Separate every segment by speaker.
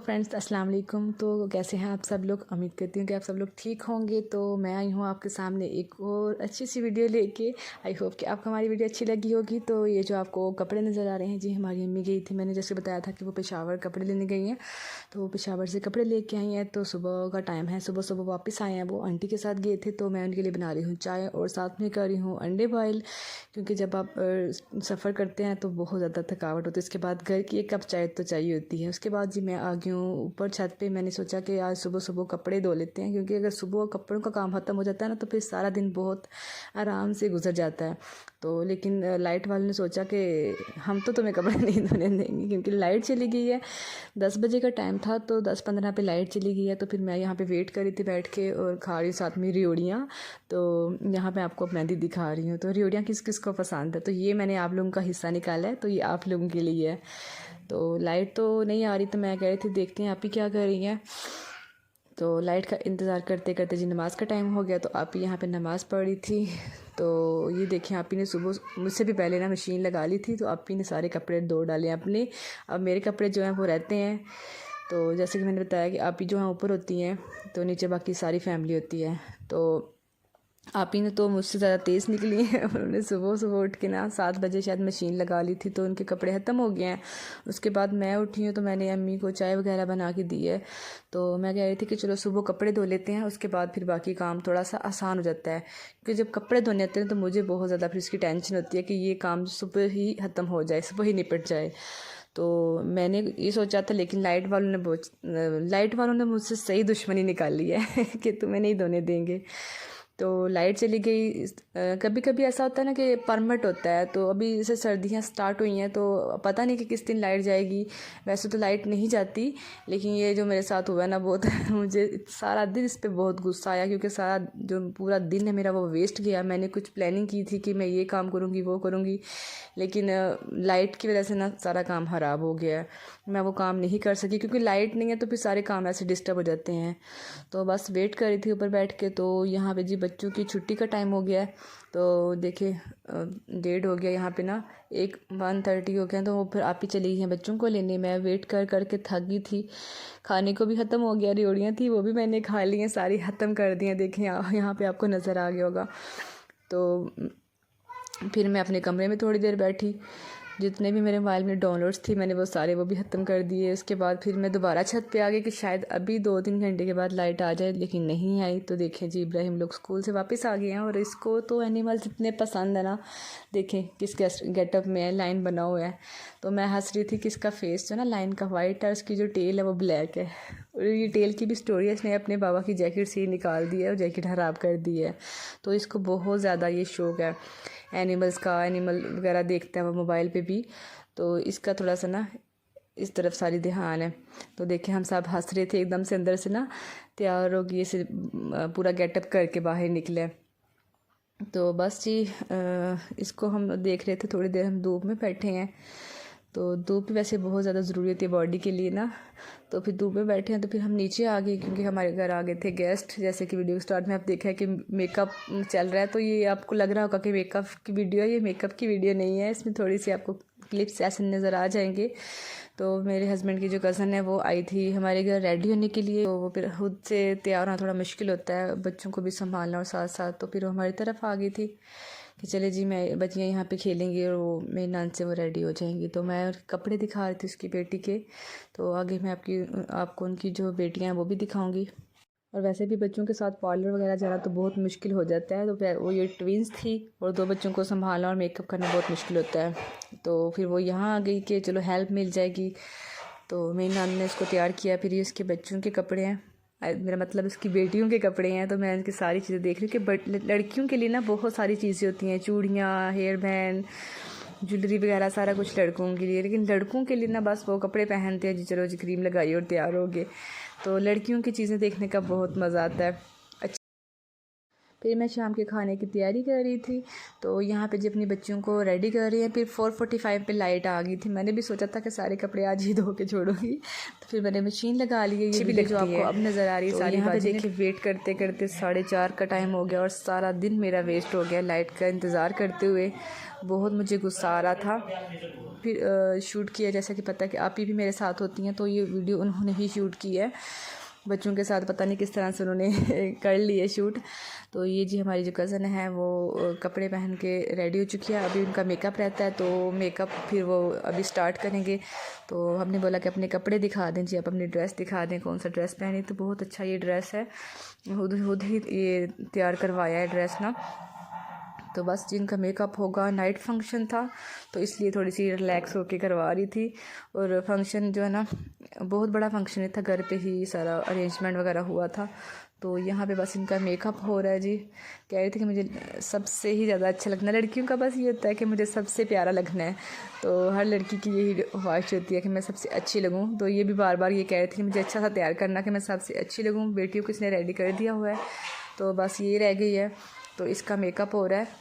Speaker 1: Friends, अस्सलाम वालेकुम। तो कैसे हैं आप सब लोग? उम्मीद करती हूँ कि आप सब लोग ठीक होंगे। तो मैं आई हूँ आपके सामने एक और अच्छी सी वीडियो लेके। आई होप कि आपको हमारी वीडियो अच्छी लगी होगी। तो ये जो आपको कपड़े नज़र आ रहे हैं, जी हमारी अम्मी गई थी, मैंने जैसे बताया था कि वो पेशावर कपड़े लेने गई हैं। तो वो पेशावर से कपड़े लेके आई हैं। तो सुबह का टाइम है, सुबह सुबह वापस आए हैं। वो आंटी के साथ गए थे, तो मैं उनके लिए बना रही हूँ चाय और साथ में कर रही हूँ अंडे बॉयल, क्योंकि जब आप सफ़र करते हैं तो बहुत ज़्यादा थकावट होती है। इसके बाद घर की एक कप चाय तो चाहिए होती है। उसके बाद जी मैं आ गई हूँ ऊपर छत पे। मैंने सोचा कि आज सुबह सुबह कपड़े धो लेते हैं, क्योंकि अगर सुबह कपड़ों का काम ख़त्म हो जाता है ना तो फिर सारा दिन बहुत आराम से गुजर जाता है। तो लेकिन लाइट वाले ने सोचा कि हम तो तुम्हें कपड़े नहीं धोने देंगे, क्योंकि लाइट चली गई है। 10 बजे का टाइम था, तो 10-15 पे लाइट चली गई है। तो फिर मैं यहाँ पे वेट कर रही थी बैठ के और खा रही साथ में रियोड़ियाँ। तो यहाँ पे आपको मेहंदी दिखा रही हूँ। तो रियोड़ियाँ किस किस को पसंद है, तो ये मैंने आप लोगों का हिस्सा निकाला है, तो ये आप लोगों के लिए है। तो लाइट तो नहीं आ रही, तो मैं कह रही थी देखते हैं आप ही क्या कर रही हैं। तो लाइट का इंतज़ार करते करते जी नमाज़ का टाइम हो गया, तो आप ही यहाँ पे नमाज़ पढ़ रही थी। तो ये देखें, आप ही ने सुबह मुझसे भी पहले ना मशीन लगा ली थी, तो आप ही ने सारे कपड़े धो डाले अपने। अब मेरे कपड़े जो हैं वो रहते हैं। तो जैसे कि मैंने बताया कि आप ही जो हैं ऊपर होती हैं, तो नीचे बाकी सारी फैमिली होती है। तो आप ही ने तो मुझसे ज़्यादा तेज़ निकली हैं। उन्होंने सुबह सुबह उठ के ना 7 बजे शायद मशीन लगा ली थी, तो उनके कपड़े ख़त्म हो गए हैं। उसके बाद मैं उठी हूँ, तो मैंने अम्मी को चाय वगैरह बना के दी है। तो मैं कह रही थी कि चलो सुबह कपड़े धो लेते हैं, उसके बाद फिर बाकी काम थोड़ा सा आसान हो जाता है। क्योंकि जब कपड़े धोने आते हैं तो मुझे बहुत ज़्यादा फिर इसकी टेंशन होती है कि ये काम सुबह ही ख़त्म हो जाए, सुबह ही निपट जाए। तो मैंने ये सोचा था, लेकिन लाइट वालों ने मुझसे सही दुश्मनी निकाली है कि तुम्हें नहीं धोने देंगे। तो लाइट चली गई। कभी कभी ऐसा होता है ना कि परमिट होता है। तो अभी जैसे सर्दियाँ स्टार्ट हुई हैं, तो पता नहीं कि किस दिन लाइट जाएगी। वैसे तो लाइट नहीं जाती, लेकिन ये जो मेरे साथ हुआ ना बहुत मुझे सारा दिन इस पे बहुत गुस्सा आया, क्योंकि सारा जो पूरा दिन है मेरा वो वेस्ट गया। मैंने कुछ प्लानिंग की थी कि मैं ये काम करूँगी वो करूँगी, लेकिन लाइट की वजह से ना सारा काम ख़राब हो गया है। मैं वो काम नहीं कर सकी, क्योंकि लाइट नहीं है तो फिर सारे काम ऐसे डिस्टर्ब हो जाते हैं। तो बस वेट कर रही थी ऊपर बैठ के। तो यहाँ पे जी बच्चों की छुट्टी का टाइम हो गया है। तो देखिए 1:30 हो गया, यहाँ पे ना 1:30 हो गया। तो वो फिर आप ही चली गई हैं बच्चों को लेने। मैं वेट कर कर के थक गई थी। खाने को भी ख़त्म हो गया, रियोड़ियाँ थी वो भी मैंने खा ली हैं, सारी ख़त्म कर दी हैं। देखें यहाँ पे आपको नज़र आ गया होगा। तो फिर मैं अपने कमरे में थोड़ी देर बैठी। जितने भी मेरे मोबाइल में डाउनलोड्स थी मैंने वो सारे वो भी ख़त्म कर दिए। उसके बाद फिर मैं दोबारा छत पे आ गई कि शायद अभी 2-3 घंटे के बाद लाइट आ जाए, लेकिन नहीं आई। तो देखें जी इब्राहिम लोग स्कूल से वापस आ गए हैं, और इसको तो एनिमल्स इतने पसंद है ना। देखें किस गेटअप में है, लाइन बना हुआ है। तो मैं हंस रही थी कि इसका फेस जो ना लाइन का वाइट है, उसकी जो टेल है वो ब्लैक है। और ये टेल की भी स्टोरी है, इसने अपने बाबा की जैकेट से निकाल दी है और जैकेट ख़राब कर दी है। तो इसको बहुत ज़्यादा ये शौक़ है एनिमल्स का, एनिमल वगैरह देखते हैं वो मोबाइल पे भी। तो इसका थोड़ा सा ना इस तरफ सारी ध्यान है। तो देखें हम सब हंस रहे थे, एकदम से अंदर से ना तैयार हो गई, से पूरा गेटअप करके बाहर निकले। तो बस जी इसको हम देख रहे थे। थोड़ी देर हम धूप में बैठे हैं। तो धूप भी वैसे बहुत ज़्यादा ज़रूरी होती है बॉडी के लिए ना। तो फिर धूप में बैठे हैं, तो फिर हम नीचे आ गए, क्योंकि हमारे घर आ गए थे गेस्ट। जैसे कि वीडियो स्टार्ट में आप देखा है कि मेकअप चल रहा है, तो ये आपको लग रहा होगा कि मेकअप की वीडियो है। ये मेकअप की वीडियो नहीं है, इसमें थोड़ी सी आपको क्लिप्स ऐसे नज़र आ जाएंगे। तो मेरे हस्बैंड की जो कज़न है वो आई थी हमारे घर रेडी होने के लिए। तो वो फिर खुद से तैयार होना थोड़ा मुश्किल होता है, बच्चों को भी संभालना और साथ साथ। तो फिर वो हमारी तरफ आ गई थी कि चले जी मैं बच्चियाँ यहाँ पे खेलेंगी और वो मेरी नान से वो रेडी हो जाएंगी। तो मैं कपड़े दिखा रही थी उसकी बेटी के। तो आगे मैं आपको उनकी जो बेटियाँ हैं वो भी दिखाऊंगी। और वैसे भी बच्चों के साथ पार्लर वगैरह जाना तो बहुत मुश्किल हो जाता है। तो फिर वो ये ट्विंस थी, और 2 बच्चों को संभालना और मेकअप करना बहुत मुश्किल होता है। तो फिर वो यहाँ आ गई कि चलो हेल्प मिल जाएगी। तो मेरी नानी ने इसको तैयार किया। फिर ये उसके बच्चों के कपड़े हैं, मेरा मतलब इसकी बेटियों के कपड़े हैं। तो मैं इनकी सारी चीज़ें देख रही हूँ कि लड़कियों के लिए ना बहुत सारी चीज़ें होती हैं, चूड़ियाँ, हेयर बैंड, ज्वेलरी वगैरह सारा कुछ लड़कों के लिए। लेकिन लड़कों के लिए ना बस वो कपड़े पहनते हैं जी, चलो जी क्रीम लगाई और तैयार हो गए। तो लड़कियों की चीज़ें देखने का बहुत मज़ा आता है। फिर मैं शाम के खाने की तैयारी कर रही थी, तो यहाँ पे जी अपनी बच्चियों को रेडी कर रही है। फिर 4:45 पे लाइट आ गई थी। मैंने भी सोचा था कि सारे कपड़े आज ही धो के छोड़ूंगी, तो फिर मैंने मशीन लगा ली है। ये भी जो आपको अब नज़र आ रही है सारी यहाँ पे देखिए वेट करते करते 4:30 का टाइम हो गया और सारा दिन मेरा वेस्ट हो गया लाइट का इंतज़ार करते हुए। बहुत मुझे गुस्सा आ रहा था। फिर शूट किया, जैसा कि पता है कि आप ही भी मेरे साथ होती हैं, तो ये वीडियो उन्होंने ही शूट की है बच्चों के साथ। पता नहीं किस तरह से उन्होंने कर ली है शूट। तो ये जी हमारी जो कज़न है वो कपड़े पहन के रेडी हो चुकी है। अभी उनका मेकअप रहता है, तो मेकअप फिर वो अभी स्टार्ट करेंगे। तो हमने बोला कि अपने कपड़े दिखा दें जी, आप अपनी ड्रेस दिखा दें, कौन सा ड्रेस पहनी। तो बहुत अच्छा ये ड्रेस है, खुद ही ये तैयार करवाया है ड्रेस ना। तो बस जिनका मेकअप होगा, नाइट फंक्शन था तो इसलिए थोड़ी सी रिलैक्स होके करवा रही थी। और फंक्शन जो है ना बहुत बड़ा फंक्शन था, घर पे ही सारा अरेंजमेंट वगैरह हुआ था। तो यहाँ पे बस इनका मेकअप हो रहा है जी। कह रही थी कि मुझे सबसे ही ज़्यादा अच्छा लगना है। लड़कियों का बस ये होता है कि मुझे सबसे प्यारा लगना है, तो हर लड़की की यही ख्वाहिश होती है कि मैं सबसे अच्छी लगूँ। तो ये भी बार बार ये कह रही थी कि मुझे अच्छा सा तैयार करना, कि मैं सबसे अच्छी लगूँ। बेटियों को इसने रेडी कर दिया हुआ है, तो बस ये रह गई है। तो इसका मेकअप हो रहा है।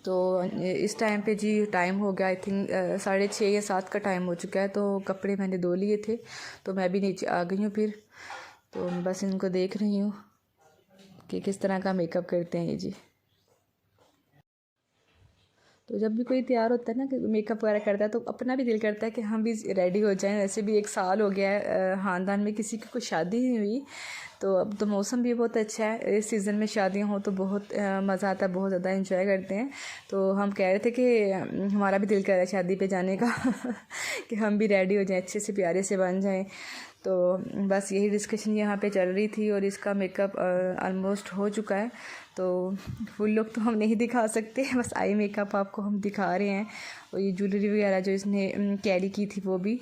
Speaker 1: तो इस टाइम पे जी टाइम हो गया, आई थिंक 6:30 या 7 का टाइम हो चुका है। तो कपड़े मैंने धो लिए थे, तो मैं भी नीचे आ गई हूँ। फिर तो बस इनको देख रही हूँ कि किस तरह का मेकअप करते हैं ये जी। तो जब भी कोई तैयार होता है ना कि मेकअप वगैरह करता है, तो अपना भी दिल करता है कि हम भी रेडी हो जाएं। वैसे भी 1 साल हो गया है ख़ानदान में किसी की कोई शादी नहीं हुई। तो अब तो मौसम भी बहुत अच्छा है, इस सीज़न में शादियां हो तो बहुत मज़ा आता है, बहुत ज़्यादा एंजॉय करते हैं। तो हम कह रहे थे कि हमारा भी दिल कर रहा है शादी पे जाने का कि हम भी रेडी हो जाएं, अच्छे से प्यारे से बन जाएं। तो बस यही डिस्कशन यहाँ पे चल रही थी। और इसका मेकअप ऑलमोस्ट हो चुका है, तो फुल लुक तो हम नहीं दिखा सकते, बस आई मेकअप आपको हम दिखा रहे हैं। और ये ज्वेलरी वगैरह जो इसने कैरी की थी वो भी,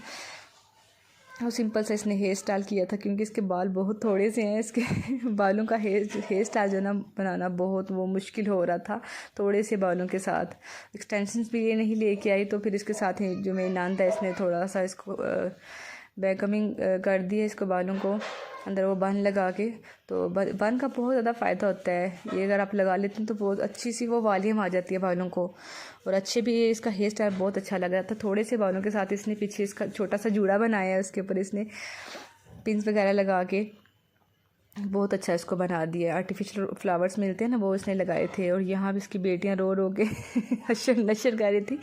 Speaker 1: और सिंपल सा इसने हेयर स्टाइल किया था, क्योंकि इसके बाल बहुत थोड़े से हैं। इसके बालों का हेयर स्टाइल जो ना बनाना बहुत वो मुश्किल हो रहा था थोड़े से बालों के साथ। एक्सटेंशंस भी ये नहीं लेके आई, तो फिर इसके साथ ही जो मेरी नंद है इसने थोड़ा सा इसको बैकमिंग कर दी है, इसको बालों को अंदर वो बन लगा के। तो बन का बहुत ज़्यादा फ़ायदा होता है, ये अगर आप लगा लेते हैं तो बहुत अच्छी सी वो वॉल्यूम आ जाती है बालों को। और अच्छे भी इसका हेयर स्टाइल बहुत अच्छा लग रहा था। थोड़े से बालों के साथ इसने पीछे इसका छोटा सा जूड़ा बनाया है, उसके ऊपर इसने पिन्स वगैरह लगा के बहुत अच्छा इसको बना दिया। आर्टिफिशियल फ्लावर्स मिलते हैं ना, वो इसने लगाए थे। और यहाँ भी इसकी बेटियाँ रो रो के हशर नशर कर रही थी।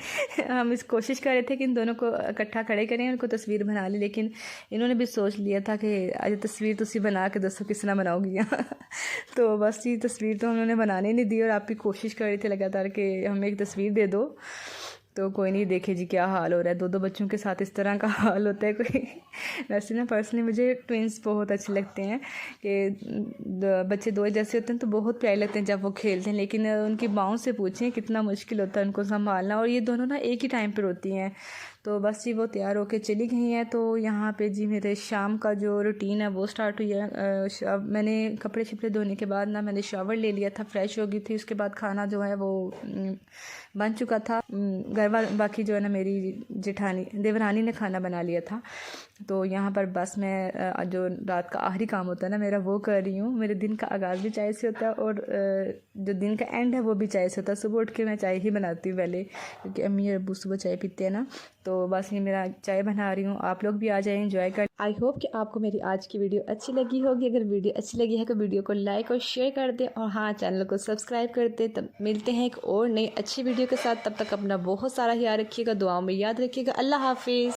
Speaker 1: हम इस कोशिश कर रहे थे कि इन दोनों को इकट्ठा खड़े करें, उनको तस्वीर बना ली, लेकिन इन्होंने भी सोच लिया था कि आज तस्वीर तो बना के दोस्तों किस तरह बनाओगी यहाँ तो बस ये तस्वीर तो उन्होंने बनाने नहीं दी, और आप भी कोशिश कर रहे थे लगातार कि हमें एक तस्वीर दे दो। तो कोई नहीं, देखे जी क्या हाल हो रहा है, 2-2 बच्चों के साथ इस तरह का हाल होता है कोई। वैसे ना पर्सनली मुझे ट्विंस बहुत अच्छे लगते हैं, कि बच्चे 2 जैसे होते हैं तो बहुत प्यारे लगते हैं जब वो खेलते हैं। लेकिन उनकी माँओं से पूछें कितना मुश्किल होता है उनको संभालना। और ये दोनों ना एक ही टाइम पर होती हैं। तो बस जी वो तैयार होके चली गई हैं। तो यहाँ पे जी मेरे शाम का जो रूटीन है वो स्टार्ट हुई है। मैंने कपड़े शपड़े धोने के बाद ना मैंने शावर ले लिया था, फ्रेश हो गई थी। उसके बाद खाना जो है वो बन चुका था। घर वाले बाकी जो है ना मेरी जेठानी देवरानी ने खाना बना लिया था। तो यहाँ पर बस मैं जो रात का आखिरी काम होता है ना मेरा वो कर रही हूँ। मेरे दिन का आगाज़ भी चाय से होता है, और जो दिन का एंड है वो भी चाय से होता है। सुबह उठ के मैं चाय ही बनाती हूँ पहले, क्योंकि अम्मी और अब्बू सुबह चाय पीते हैं ना। तो बस ये मेरा चाय बना रही हूँ, आप लोग भी आ जाएं, एंजॉय कर। आई होप कि आपको मेरी आज की वीडियो अच्छी लगी होगी। अगर वीडियो अच्छी लगी है तो वीडियो को लाइक और शेयर कर दें, और हाँ चैनल को सब्सक्राइब कर दें। तब मिलते हैं एक और नई अच्छी वीडियो के साथ। तब तक अपना बहुत सारा ख्याल रखिएगा, दुआओं में याद रखिएगा। अल्लाह हाफिज़।